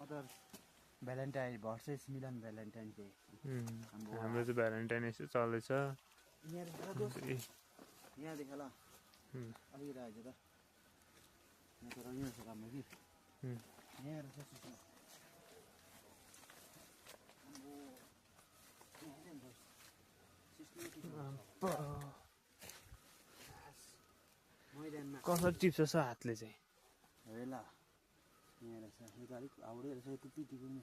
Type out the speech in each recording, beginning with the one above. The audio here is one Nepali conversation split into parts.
अदर भ्यालेन्टाइन भर्सेस मिलन भ्यालेन्टाइन डे हाम्रो चाहिँ भ्यालेन्टाइन यसो चल्दैछ यहाँ देख ल अलिकति आएछ त यहाँ त रहिरहेछ राम्रो कि यहाँ रहेछ कसरी टिप्छ छ हातले चाहिँ हेला यहाँ रहेछ यो त अलिक हाउडे रहेछ त्यति टिप्नु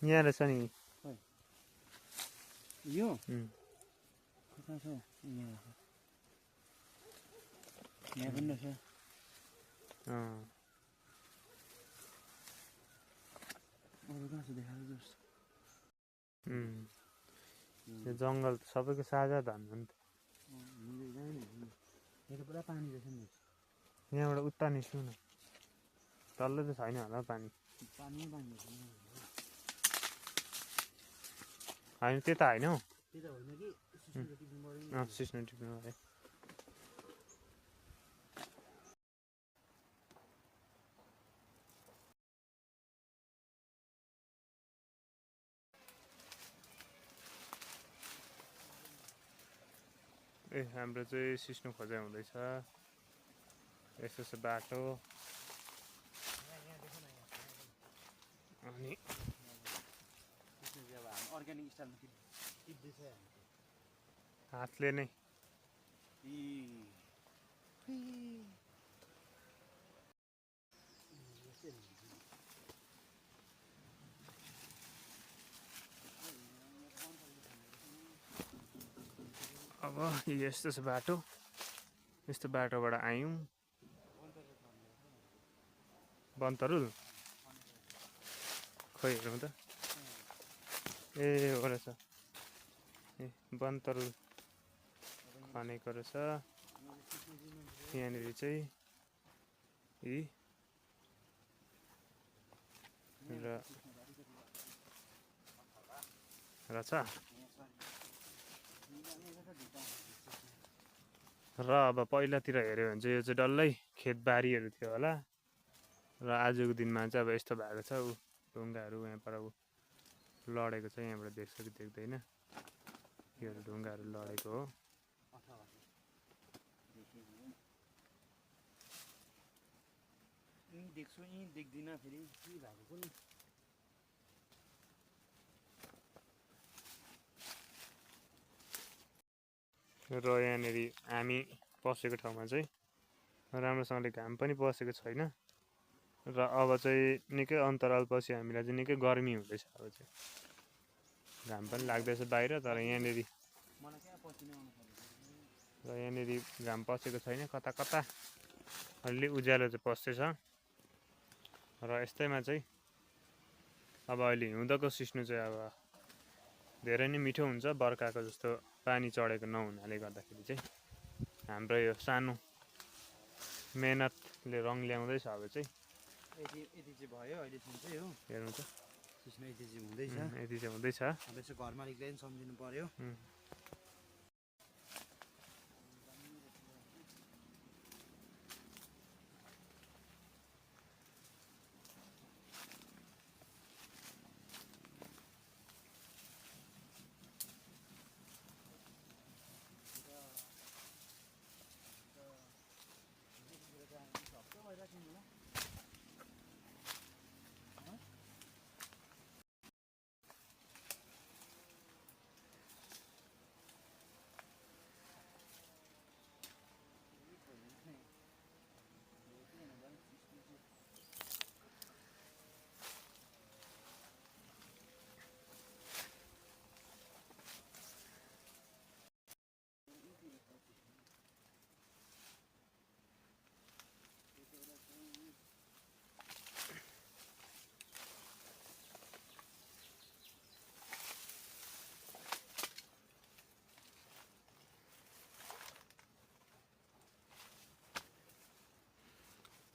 यहाँ रहेछ नि यो कता छ यहाँ पनि रहेछ अरू कहाँ छ देखाएको जस्तो यो जङ्गल त सबैको साझा धन हो नि त यहाँ त पुरा पानी रहेछ नि यहाँबाट उता निस्क्नु न तल्लो त छैन होला पानी पानी होइन त्यता होइन हौ त्यता होइन कि सिस्नो टिप्नु है ए हाम्रो चाहिँ सिस्नो खोजाइ हुँदैछ यस्तो छ बाटो अनि अर्ग्यानिक स्टाइलमा टिप्दैछ हातले नै अब यस्तो छ बाटो यस्तो बाटोबाट आयौँ बनतरुल खोइ हेरौँ त ए हो रहेछ ए बनतरुल खनेको रहेछ यहाँनिर चाहिँ रहेछ र अब पहिलातिर हेऱ्यो भने चाहिँ यो चाहिँ डल्लै खेतबारीहरू थियो होला र आजको दिनमा चाहिँ अब यस्तो भएको छ ऊ ढुङ्गाहरू यहाँबाट ऊ लडेको छ यहाँबाट देख्छ कि देख्दैन यो ढुङ्गाहरू लडेको हो देख्छु यहीँ देख्दिनँ फेरि के भएको कुन र यहाँनिर हामी पसेको ठाउँमा चाहिँ राम्रोसँगले घाम पनि पसेको छैन र अब चाहिँ निकै अन्तरालपछि हामीलाई चाहिँ निकै गर्मी हुँदैछ अब चाहिँ घाम पनि लाग्दैछ बाहिर तर यहाँनिर घाम पसेको छैन कता कता अलि उज्यालो चाहिँ पस्दैछ र यस्तैमा चाहिँ अब अहिले हिउँदको सिस्नो चाहिँ अब धेरै नै मिठो हुन्छ बर्खाको जस्तो पानी चढेको नहुनाले गर्दाखेरि चाहिँ हाम्रो यो सानो मेहनतले रङ ल्याउँदैछ अब चाहिँ यति चाहिँ भयो अहिलेसम्म चाहिँ हो हेर्नु त सिस्नो यति चाहिँ हुँदैछ यति चाहिँ हुँदैछ अब यसो घर मालिकले पनि सम्झिनु पर्यो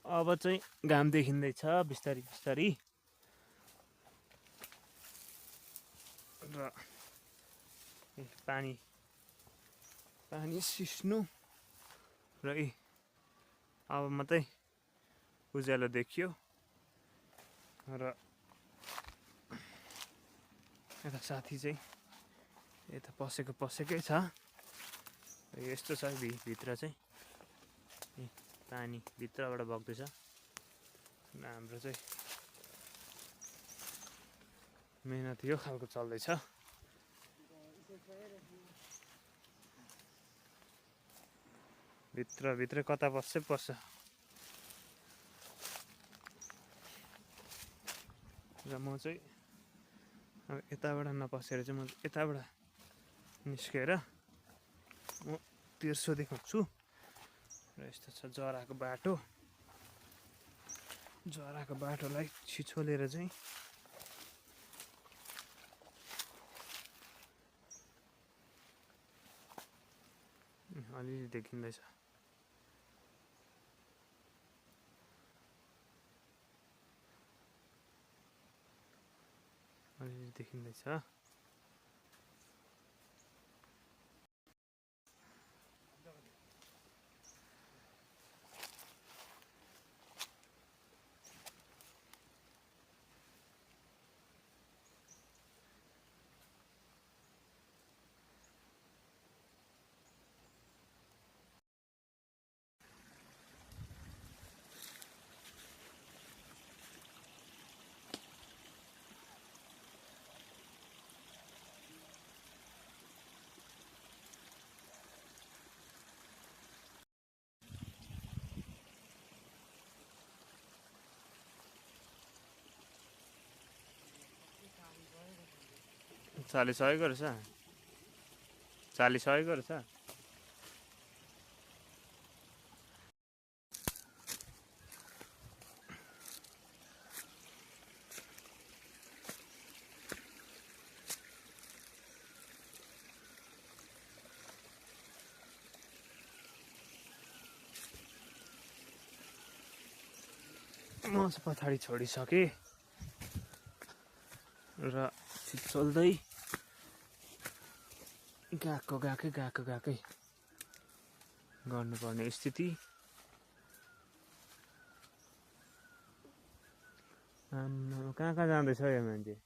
अब चाहिँ घाम देखिँदैछ बिस्तारी बिस्तारी र पानी सिस्नो र अब मात्रै उज्यालो देखियो र यता साथी चाहिँ यता पसेकै छ। यस्तो छ भित्र चाहिँ पानी भित्रबाट बग्दैछ। हाम्रो चाहिँ मेहनत यो खालको चल्दैछ। भित्र कता पर्छ र म चाहिँ अब यताबाट नपसेर चाहिँ म यताबाट निस्केर म तेर्सो देखाउँछु। र यस्तो छ जराको बाटोलाई छिछोलेर चाहिँ अलिअलि देखिँदैछ। चालिस सकेको रहेछ। म पछाडि छोडिसकेँ र छिचोल्दै गएकै गर्नुपर्ने स्थिति। कहाँ जाँदैछ यो मान्छे?